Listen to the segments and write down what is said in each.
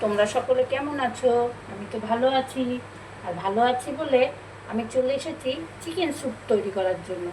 তোমরা সকলে কেমন আছো? আমি তো ভালো আছি। আর ভালো আছি বলে আমি চলে এসেছি চিকেন স্যুপ তৈরি করার জন্য।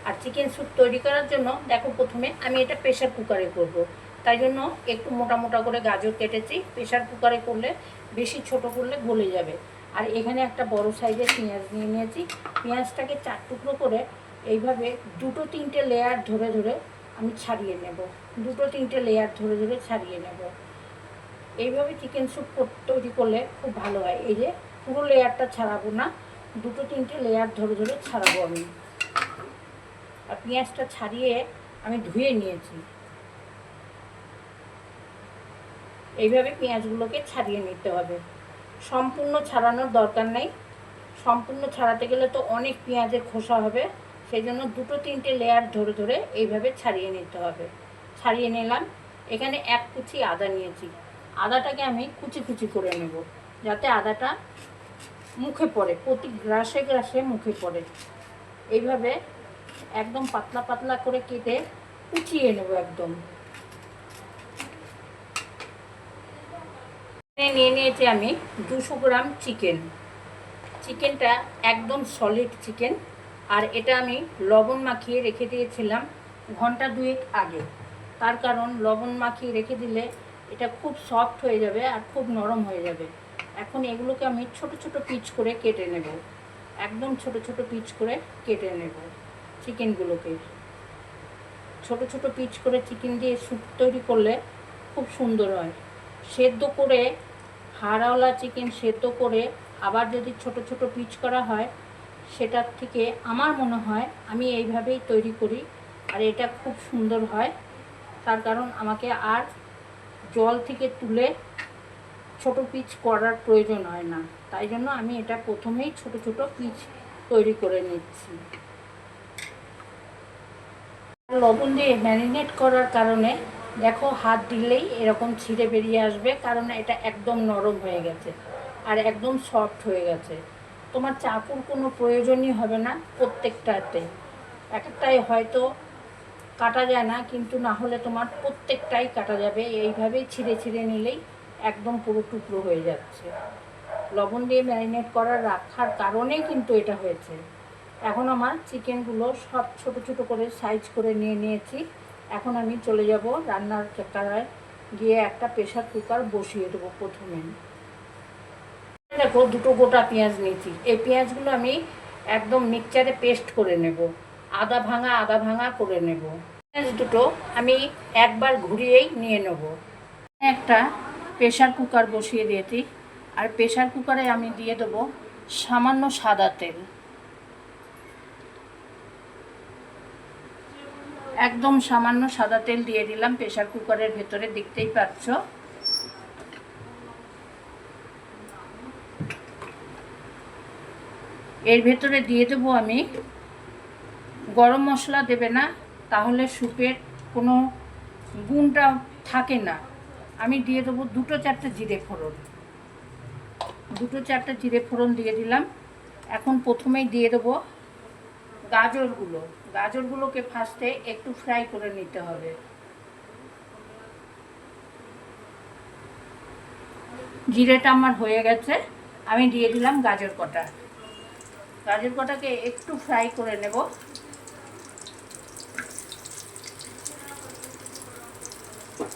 আর চিকেন স্যুপ তৈরি করার জন্য দেখো, প্রথমে আমি এটা প্রেশার কুকারে করব। তাই জন্য একটু মোটা মোটা করে গাজর কেটেছি। প্রেশার কুকারে করলে বেশি ছোট করলে গলে যাবে। আর এখানে একটা বড় সাইজের পেঁয়াজ নিয়ে নিয়েছি। পেঁয়াজটাকে 4 টুকরো করে এইভাবে দুটো তিনটে লেয়ার ধরে ধরে আমি ছাড়িয়ে নেব। দুটো তিনটে লেয়ার ধরে ধরে ছাড়িয়ে নেব। এইভাবে চিকেন স্যুপ তৈরি করলে খুব ভালো হয়। এই যে পুরো লেয়ারটা ছাড়াবো না, দুটো তিনটে লেয়ার ধরে ধরে ছাড়াবো আমি। আর পেঁয়াজটা ছাড়িয়ে আমি ধুয়ে নিয়েছি। এইভাবে পেঁয়াজগুলোকে ছাড়িয়ে নিতে হবে। সম্পূর্ণ ছাড়ানোর দরকার নেই। সম্পূর্ণ ছাড়াতে গেলে তো অনেক পেঁয়াজের খোসা হবে। সেই জন্য দুটো তিনটে লেয়ার ধরে ধরে এইভাবে ছাড়িয়ে নিতে হবে। ছাড়িয়ে নিলাম। এখানে 1 কুচি আদা নিয়েছি। আদাটাকে আমি কুচি কুচি করে নেব, যাতে আদাটা মুখে পড়ে, প্রতি গ্রাসে গ্রাসে মুখে পড়ে। এইভাবে একদম পাতলা পাতলা করে কেটে কুচিয়ে নেব একদম। নিয়ে নিয়েছি আমি 200 গ্রাম চিকেন। চিকেনটা একদম সলিড চিকেন। আর এটা আমি লবণ মাখিয়ে রেখে দিয়েছিলাম ঘন্টা 2 আগে। তার কারণ লবণ মাখিয়ে রেখে দিলে এটা খুব সফট হয়ে যাবে আর খুব নরম হয়ে যাবে। এখন এগুলোকে আমি ছোট ছোট পিচ করে কেটে নেব। একদম ছোট ছোট পিচ করে কেটে নেব চিকেনগুলোকে। ছোট ছোট পিচ করে চিকেন দিয়ে স্যুপ তৈরি করলে খুব সুন্দর হয়। সেদ্ধ করে, হাড়ওয়ালা চিকেন সেদ্ধ করে আবার যদি ছোট ছোট পিচ করা হয়, সেটার থেকে আমার মনে হয় আমি এইভাবেই তৈরি করি। আর এটা খুব সুন্দর হয়। তার কারণ আমাকে আর জল থেকে তুলে ছোট পিচ করার প্রয়োজন হয় না। তাই জন্য আমি এটা প্রথমেই ছোট ছোট পিচ তৈরি করে নিচ্ছি। লবণ দিয়ে ম্যারিনেট করার কারণে দেখো, হাত দিলেই এরকম ছিঁড়ে বেরিয়ে আসবে, কারণ এটা একদম নরম হয়ে গেছে আর একদম সফট হয়ে গেছে। তোমার চাকুর কোনো প্রয়োজনই হবে না প্রত্যেকটাতে। এক একটাই হয়তো কাটা যায় না, কিন্তু না হলে তোমার প্রত্যেকটাই কাটা যাবে। এইভাবেই ছিঁড়ে ছিঁড়ে নিলেই একদম পুরো টুকরো হয়ে যাচ্ছে। লবণ দিয়ে ম্যারিনেট করার রাখার কারণেই কিন্তু এটা হয়েছে। এখন আমার চিকেনগুলো সব ছোট ছোট করে সাইজ করে নিয়ে নিয়েছি। এখন আমি চলে যাব রান্নার চক্করায়, গিয়ে একটা প্রেশার কুকার বসিয়ে দেবো প্রথমে। দেখো, দুটো গোটা পেঁয়াজ নিয়েছি। এই পেঁয়াজগুলো আমি একদম মিক্সচারে পেস্ট করে নেব, আদা ভাঙা করে নেব। পেঁয়াজ দুটো আমি একবার ঘুরিয়েই নিয়ে নেব। একটা প্রেশার কুকার বসিয়ে দিয়েছি। আর প্রেশার কুকারে আমি দিয়ে দেবো সামান্য সাদা তেল। একদম সামান্য সাদা তেল দিয়ে দিলাম প্রেশার কুকারের ভেতরে, দেখতেই পাচ্ছ। এর ভেতরে দিয়ে দেবো আমি, গরম মশলা দেবে না, তাহলে স্যুপের কোনো গুণটা থাকে না। আমি দিয়ে দেবো 2-4টে জিরে ফোড়ন। 2-4টে জিরে ফোড়ন দিয়ে দিলাম। এখন প্রথমেই দিয়ে দেবো গাজরগুলোকে ফার্স্টে একটু ফ্রাই করে নিতে হবে। জিরেটা আমার হয়ে গেছে, আমি দিয়ে দিলাম গাজর কটাকে একটু ফ্রাই করে নেব।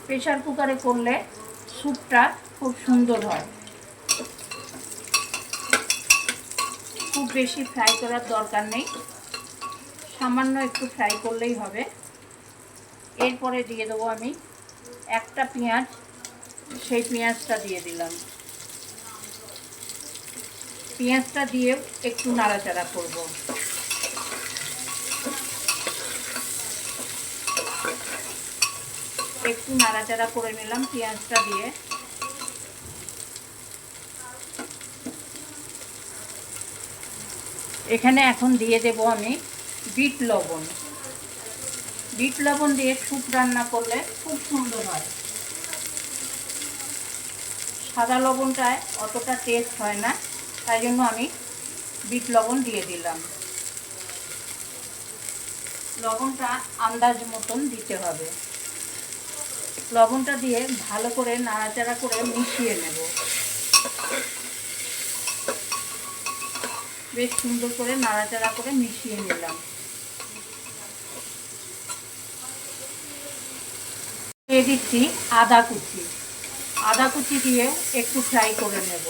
প্রেশার কুকারে করলে স্যুপটা খুব সুন্দর হয়। খুব বেশি ফ্রাই করার দরকার নেই, সামান্য একটু ফ্রাই করলেই হবে। এরপরে দিয়ে দেবো আমি একটা পেঁয়াজ, সেই পেঁয়াজটা দিয়ে দিলাম। পেঁয়াজটা দিয়ে একটু নাড়াচাড়া করব। একটু নাড়াচাড়া করে নিলাম পেঁয়াজটা দিয়ে। এখানে এখন দিয়ে দেব আমি বিট লবণ। বিট লবণ দিয়ে স্যুপ রান্না করলে খুব সুন্দর হয়। সাদা লবণটায় অতটা টেস্ট হয় না, তাই জন্য আমি বিট লবণ দিয়ে দিলাম। লবণটা আন্দাজ মতন দিতে হবে। লবণটা দিয়ে ভালো করে নাড়াচাড়া করে মিশিয়ে নেব। বেশ সুন্দর করে নাড়াচাড়া করে মিশিয়ে নিলাম। দিয়ে দিচ্ছি আদা কুচি। আদা কুচি দিয়ে একটু ফ্রাই করে নেব।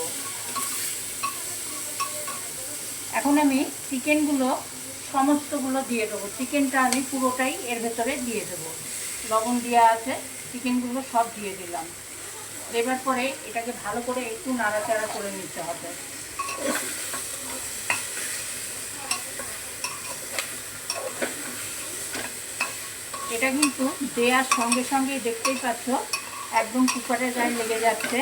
এখন আমি চিকেনগুলো সমস্তগুলো দিয়ে দেবো। চিকেনটা আমি পুরোটাই এর ভেতরে দিয়ে দেবো। লবণ দেওয়া আছে, চিকেনগুলো সব দিয়ে দিলাম। দেবার পরে এটাকে ভালো করে একটু নাড়াচাড়া করে নিতে হবে। এটা কিন্তু দেওয়ার সঙ্গে সঙ্গে দেখতেই পাচ্ছ একদম কুকারের গায়ে লেগে যাচ্ছে।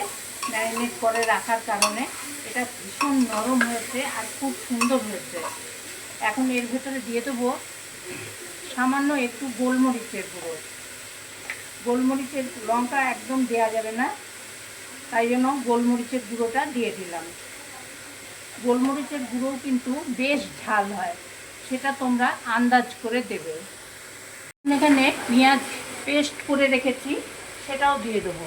ম্যারিনেট করে রাখার কারণে এটা ভীষণ নরম হয়েছে আর খুব সুন্দর হয়েছে। এখন এর ভেতরে দিয়ে দেবো সামান্য একটু গোলমরিচের গুঁড়ো। গোলমরিচের লঙ্কা একদম দেওয়া যাবে না, তাই জন্য গোলমরিচের গুঁড়োটা দিয়ে দিলাম। গোলমরিচের গুঁড়োও কিন্তু বেশ ঝাল হয়, সেটা তোমরা আন্দাজ করে দেবে। এখানে পেঁয়াজ পেস্ট করে রেখেছি, সেটাও দিয়ে দেবো।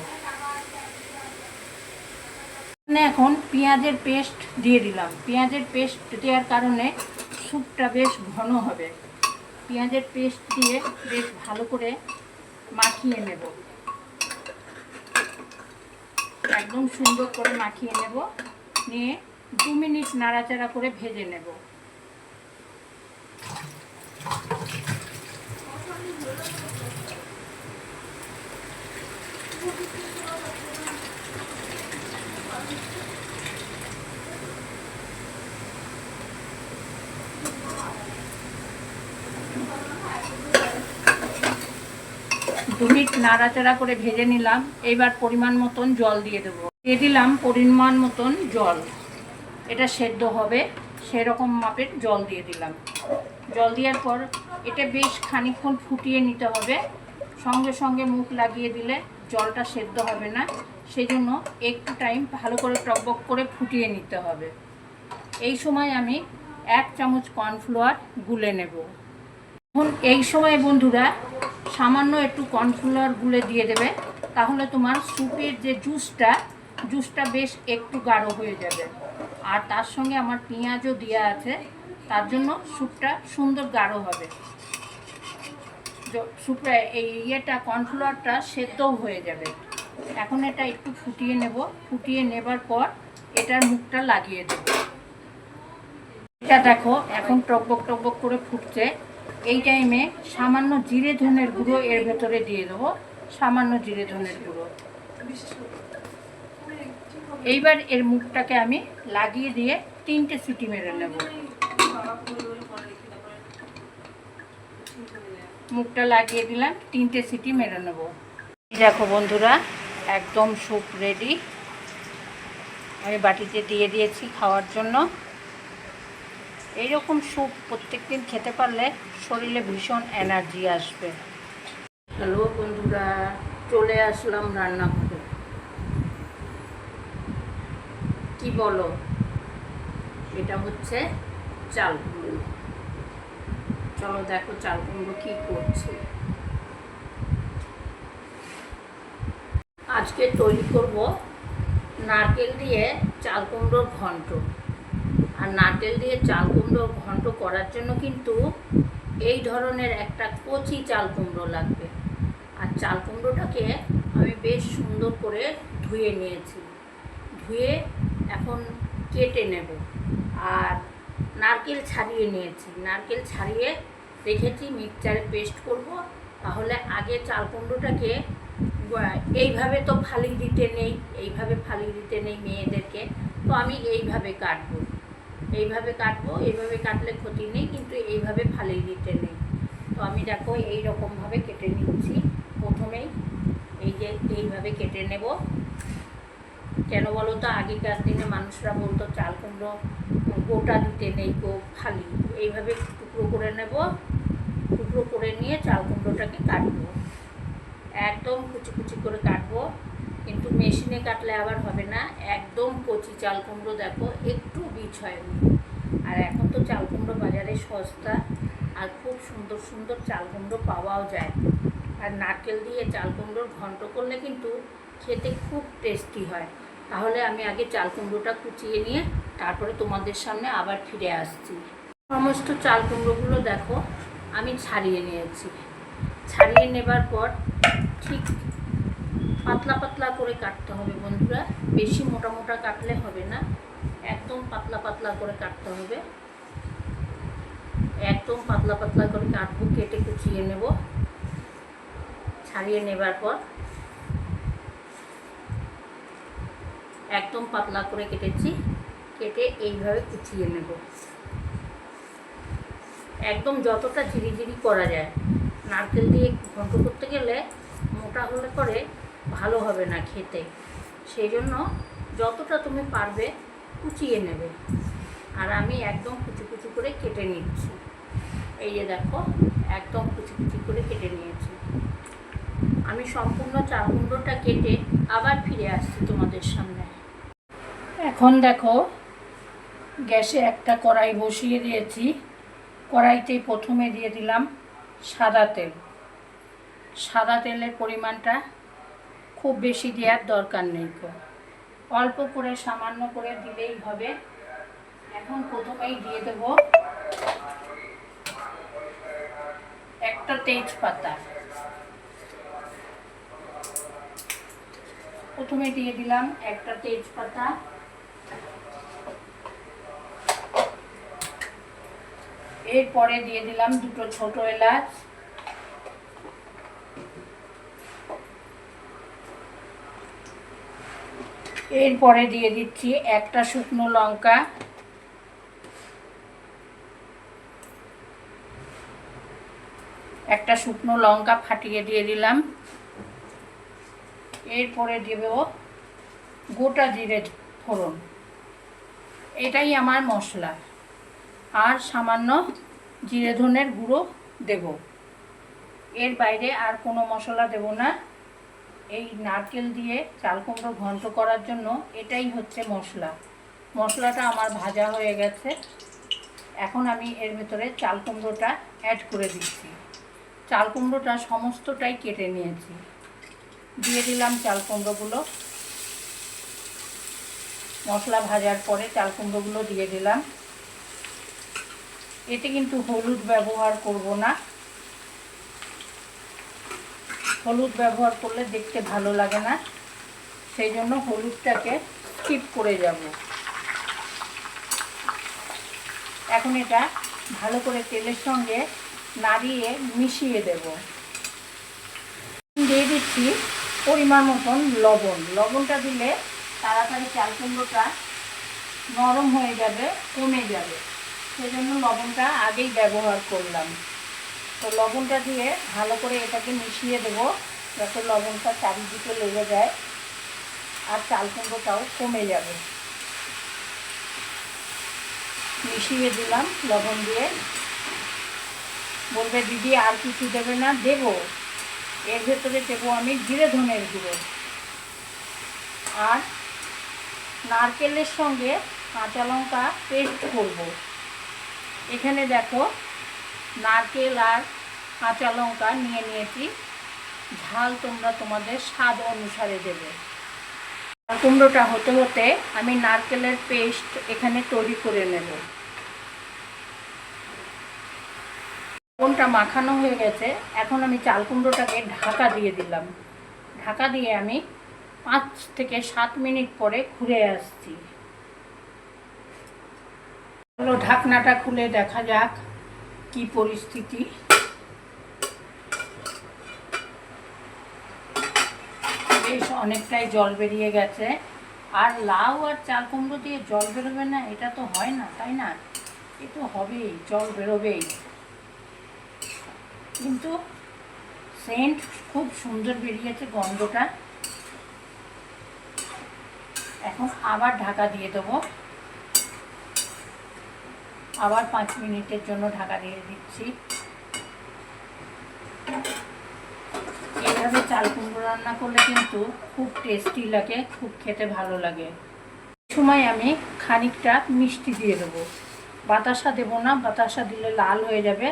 এখন পেঁয়াজের পেস্ট দিয়ে দিলাম। পেঁয়াজের পেস্ট দেওয়ার কারণে স্যুপটা বেশ ঘন হবে। পেঁয়াজের পেস্ট দিয়ে বেশ ভালো করে মাখিয়ে নেব। একদম সুন্দর করে মাখিয়ে নেব। নিয়ে 2 মিনিট নাড়াচাড়া করে ভেজে নেব। দু মিনিট নাড়াচাড়া করে ভেজে নিলাম। এইবার পরিমাণ মতন জল দিয়ে দেবো। দিয়ে দিলাম পরিমাণ মতন জল। এটা সেদ্ধ হবে সেরকম মাপের জল দিয়ে দিলাম। জল দেওয়ার পর এটা বেশ খানিকক্ষণ ফুটিয়ে নিতে হবে। সঙ্গে সঙ্গে মুখ লাগিয়ে দিলে জলটা সেদ্ধ হবে না, সেই জন্য একটু টাইম ভালো করে টকবক করে ফুটিয়ে নিতে হবে। এই সময় আমি 1 চামচ কর্নফ্লাওয়ার গুলে নেব। এখন এই সময় বন্ধুরা সামান্য একটু কর্নফ্লাওয়ার গুলে দিয়ে দেবে, তাহলে তোমার স্যুপের যে জুসটা বেশ একটু গাঢ় হয়ে যাবে। আর তার সঙ্গে আমার পেঁয়াজও দেওয়া আছে, তার জন্য স্যুপটা সুন্দর গাঢ় হবে। স্যুপটা এই কর্নফ্লাওয়ারটা সেদ্ধও হয়ে যাবে। এখন এটা একটু ফুটিয়ে নেব। ফুটিয়ে নেবার পর এটার মুখটা লাগিয়ে দেব। এটা দেখো এখন টকবক করে ফুটছে। এই টাইমে সামান্য জিরে ধনের গুঁড়ো এর ভেতরে দিয়ে দেবো। সামান্য জিরে ধনের গুঁড়ো। এইবার এর মুখটাকে আমি লাগিয়ে দিয়ে 3টে সিটি মেরে নেব। মুখটা লাগিয়ে দিলাম, 3টে সিটি মেরে নেব। দেখো বন্ধুরা একদম স্যুপ রেডি। আমি বাটিতে দিয়ে দিয়েছি খাওয়ার জন্য। এইরকম স্যুপ প্রত্যেকদিন খেতে পারলে শরীরে ভীষণ এনার্জি আসবে। হ্যালো বন্ধুরা, চলে আসলাম রান্নাঘরে। কি বলো? এটা হচ্ছে চাল কুমড়ো। চলো দেখো চাল কুমড়ো কী করছে। আজকে তৈরি করব নারকেল দিয়ে চাল কুমড়োর ঘন্ট। আর নারকেল দিয়ে চাল কুমড়োর ঘন্ট করার জন্য কিন্তু এই ধরনের একটা কচি চাল কুমড়ো লাগবে। আর চাল কুমড়োটাকে আমি বেশ সুন্দর করে ধুয়ে নিয়েছি। ধুয়ে এখন কেটে নেব। আর নারকেল ছাড়িয়ে নিয়েছি। নারকেল ছাড়িয়ে রেখেছি, মিক্সচারে পেস্ট করব। তাহলে আগে চাল কুমড়োটাকে এইভাবে তো ফালি দিতে নেই, মেয়েদেরকে। তো আমি এইভাবে কাটবো। এইভাবে কাটলে ক্ষতি নেই, কিন্তু এইভাবে ফালি দিতে নেই। তো আমি দেখো এই রকমভাবে কেটে নিচ্ছি। প্রথমেই এই যে এইভাবে কেটে নেব। কেন বলো তো, আগেকার দিনে মানুষরা বলতো চাল কুমড়ো গোটা দিতে নেই, ফালি। এইভাবে টুকরো করে নেব। টুকরো করে নিয়ে চাল কুমড়োটাকে কাটবো। একদম কুচি কুচি করে কাটবো, কিন্তু মেশিনে কাটলে আবার হবে না। একদম কচি চাল কুমড়ো দেখো, একটু বীজ হয়নি। আর এখন তো চাল কুমড়ো বাজারে সস্তা, আর খুব সুন্দর সুন্দর চাল কুমড়ো পাওয়াও যায়। আর নারকেল দিয়ে চাল কুমড়োর ঘন্ট করলে কিন্তু খেতে খুব টেস্টি হয়। তাহলে আমি আগে চাল কুমড়োটা কুচিয়ে নিয়ে তারপরে তোমাদের সামনে আবার ফিরে আসছি। সমস্ত চাল কুমড়োগুলো দেখো আমি ছাড়িয়ে নিয়েছি। ছাড়িয়ে নেবার পর ঠিক পাতলা পাতলা করে কাটতে হবে বন্ধুরা, বেশি মোটা মোটা কাটলে হবে না, একদম পাতলা পাতলা করে কাটতে হবে। একদম পাতলা পাতলা করে কাটবো, কেটে কুচিয়ে নেব। ছাড়িয়ে নেবার পর একদম পাতলা করে কেটেছি, কেটে এইভাবে কুচিয়ে নেব। একদম যতটা ঝিরিঝিরি করা যায়, নারকেল দিয়ে ঘন্ট করতে গেলে মোটা হলে পরে ভালো হবে না খেতে, সেই জন্য যতটা তুমি পারবে কুচিয়ে নেবে। আর আমি একদম কুচি কুচি করে কেটে নিচ্ছি। এই যে দেখো একদম কুচি কুচি করে কেটে নিয়েছি। আমি সম্পূর্ণ চাল কুমড়োটা কেটে আবার ফিরে আসছি তোমাদের সামনে। এখন দেখো গ্যাসে একটা কড়াই বসিয়ে দিয়েছি। কড়াইতে প্রথমে দিয়ে দিলাম সাদা তেল। সাদা তেলের পরিমাণটা খুব বেশি দেওয়ার দরকার নেই, অল্প করে সামান্য করে দিলেই হবে। এখন প্রথমেই দিয়ে দেব একটা তেজপাতা। প্রথমে দিয়ে দিলাম একটা তেজপাতা। এরপরে দিয়ে দিলাম দুটো ছোট এলাচ। এরপরে দিয়ে দিচ্ছি একটা শুকনো লঙ্কা। একটা শুকনো লঙ্কা ফাটিয়ে দিয়ে দিলাম। এরপরে দেব গোটা জিরে ফোড়ন। এটাই আমার মশলা। আর সামান্য জিরে ধনের গুঁড়ো দেব। এর বাইরে আর কোনো মশলা দেব না। এই নারকেল দিয়ে চাল কুমড়ো ঘন্ট করার জন্য এটাই হচ্ছে মশলা। মশলাটা আমার ভাজা হয়ে গেছে। এখন আমি এর ভেতরে চাল কুমড়োটা অ্যাড করে দিচ্ছি। চাল কুমড়োটা সমস্তটাই কেটে নিয়েছি। দিয়ে দিলাম চাল কুমড়োগুলো। মশলা ভাজার পরে চাল কুমড়োগুলো দিয়ে দিলাম। এতে কিন্তু হলুদ ব্যবহার করব না। হলুদ ব্যবহার করলে দেখতে ভালো লাগে না, সেই জন্য হলুদটাকে স্কিপ করে যাব। এখন এটা ভালো করে তেলের সঙ্গে নাড়িয়ে মিশিয়ে দেব। দিয়ে দিচ্ছি পরিমাণ মতন লবণ। লবণটা দিলে তাড়াতাড়ি চাল কুমড়োটা নরম হয়ে যাবে, কমে যাবে, সেজন্য লবণটা আগেই ব্যবহার করলাম। তো লবণটা দিয়ে ভালো করে এটাকে মিশিয়ে দেবো, যাতে লবণটা চারিদিকে লেগে যায় আর চাল কুমড়োটাও কমে যাবে। মিশিয়ে দিলাম লবণ দিয়ে। বলবে দিদি আর কিছু দেবে না? দেবো। এর ভেতরে দেবো আমি জিরে ধনের গুঁড়ো আর নারকেলের সঙ্গে কাঁচা লঙ্কা পেস্ট করব। এখানে দেখো নারকেল আর কাঁচা লঙ্কা নিয়ে নিয়েছি। ঝাল তোমরা তোমাদের স্বাদ অনুসারে দেবে। কুমড়োটা হতে হতে আমি নারকেলের পেস্ট এখানে তৈরি করে নেব। লবণটা মাখানো হয়ে গেছে। এখন আমি চাল কুমড়োটাকে ঢাকা দিয়ে দিলাম। ঢাকা দিয়ে আমি 5 থেকে 7 মিনিট পরে ঘুরে আসছি। চলো ঢাকনাটা খুলে দেখা যাক কি পরিস্থিতি। বেশ অনেকটাই জল বেরিয়ে গেছে। আর লাউ আর চাল কুমড়ো দিয়ে জল বেরোবে না এটা তো হয় না, তাই না? এ তো হবেই, জল বেরোবেই। কিন্তু সেন্ট খুব সুন্দর বেরিয়েছে, গন্ধটা। এখন আবার ঢাকা দিয়ে দেবো। আবার 5 মিনিটের জন্য ঢাকা দিয়ে দিচ্ছি। এইভাবে চাল কুমড়ো রান্না করলে কিন্তু খুব টেস্টি লাগে, খুব খেতে ভালো লাগে। সময় আমি খানিকটা মিষ্টি দিয়ে দেবো। বাতাসা দেবো না, বাতাসা দিলে লাল হয়ে যাবে।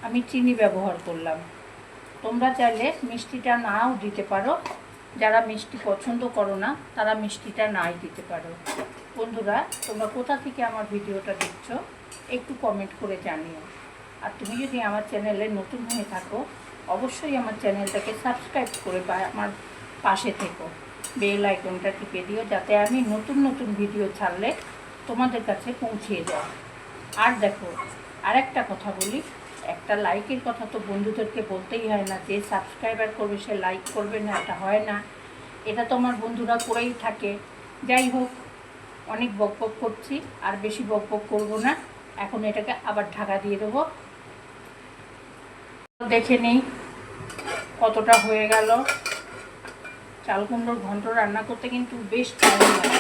আমি চিনি ব্যবহার করলাম। তোমরা চাইলে মিষ্টিটা নাও দিতে পারো, যারা মিষ্টি পছন্দ করো না তারা মিষ্টিটা নাই দিতে পারো। বন্ধুরা, তোমরা কোথা থেকে আমার ভিডিওটা দেখছো একটু কমেন্ট করে জানিও। আর তুমি যদি আমার চ্যানেলে নতুন হয়ে থাকো অবশ্যই আমার চ্যানেলটাকে সাবস্ক্রাইব করে বা আমার পাশে থেকো, বেল আইকনটা টিপে দিও, যাতে আমি নতুন নতুন ভিডিও ছাড়লে তোমাদের কাছে পৌঁছিয়ে যায়। আর দেখো, আরেকটা কথা বলি, একটা লাইকের কথা তো বন্ধুদেরকে বলতেই হয় না, যে সাবস্ক্রাইবার করবে সে লাইক করবে না, এটা হয় না। এটা তো আমার বন্ধুরা করেই থাকে। যাই হোক, অনেক বকবক করছি, আর বেশি বকবক করবো না। এখন এটাকে আবার ঢাকা দিয়ে দেবো। দেখে নিই কতটা হয়ে গেল। চাল কুমড়োর ঘন্ট রান্না করতে কিন্তু বেশ টাইম লাগে,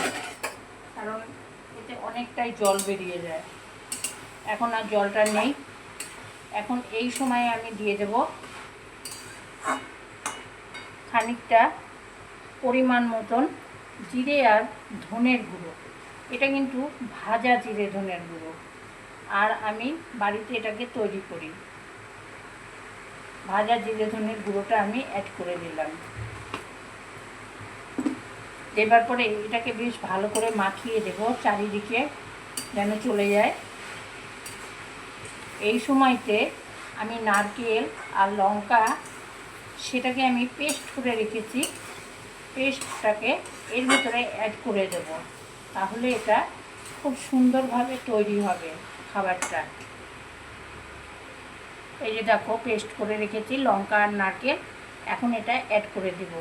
কারণ এতে অনেকটাই জল বেরিয়ে যায়। এখন আর জলটা নেই। এখন এই সময়ে আমি দিয়ে দেব খানিকটা পরিমাণ মতন জিরে আর ধনের গুঁড়ো। এটা কিন্তু ভাজা জিরে ধনের গুঁড়ো, আর আমি বাড়িতে এটাকে তৈরি করি। ভাজা জিরে ধনের গুঁড়োটা আমি অ্যাড করে দিলাম। দেবার পরে এটাকে বেশ ভালো করে মাখিয়ে দেব চারিদিকে, যেন চলে যায়। এই সময়তে আমি নারকেল আর লঙ্কা, সেটাকে আমি পেস্ট করে রেখেছি, পেস্টটাকে এর ভিতরে অ্যাড করে দেব। তাহলে এটা খুব সুন্দরভাবে তৈরি হবে খাবারটা। এই যে দেখো, পেস্ট করে রেখেছি লঙ্কা আর নারকেল, এখন এটা অ্যাড করে দেব।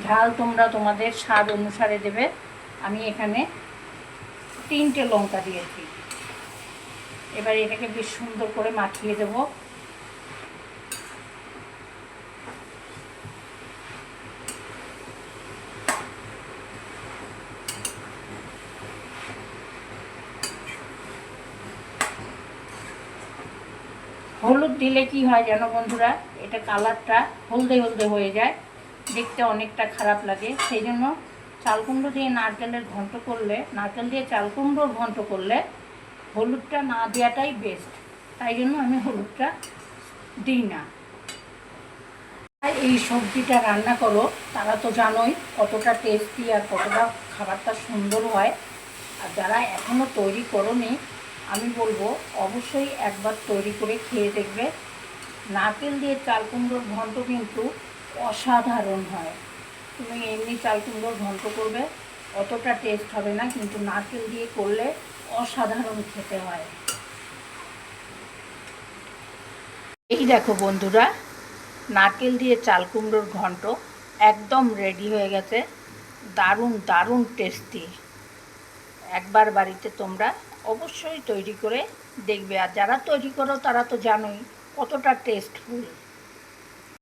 ঝাল তোমরা তোমাদের স্বাদ অনুসারে দেবে। আমি এখানে 3টে লঙ্কা দিয়েছি। এবার এটাকে বেশ সুন্দর করে মাখিয়ে দেব। হলুদ দিলে কি হয় জানো বন্ধুরা, এটা কালারটা হলদে হলদে হয়ে যায়, দেখতে অনেকটা খারাপ লাগে। সেই জন্য চাল কুমড়ো দিয়ে নারকেলের ঘন্ট করলে, নারকেল দিয়ে চাল কুমড়োর ঘন্ট করলে হলুদটা না দেওয়াটাই বেস্ট। তাই জন্য আমি হলুদটা দিই না। এই সবজিটা রান্না করো তারা তো জানোই কতটা টেস্টি আর কতটা খাবারটা সুন্দর হয়। আর যারা এখনও তৈরি করোনি, আমি বলবো অবশ্যই একবার তৈরি করে খেয়ে দেখবে। নারকেল দিয়ে চাল কুমড়োর ঘন্ট কিন্তু অসাধারণ হয়। তুমি এমনি চাল কুমড়োর ঘন্ট করবে, অতটা টেস্ট হবে না, কিন্তু নারকেল দিয়ে করলে অসাধারণ খেতে হয়। এই দেখো বন্ধুরা, নারকেল দিয়ে চাল কুমড়োর ঘন্ট একদম রেডি হয়ে গেছে। দারুণ দারুণ টেস্টি। একবার বাড়িতে তোমরা অবশ্যই তৈরি করে দেখবে। আর যারা তৈরি করো তারা তো জানোই কতটা টেস্টফুল।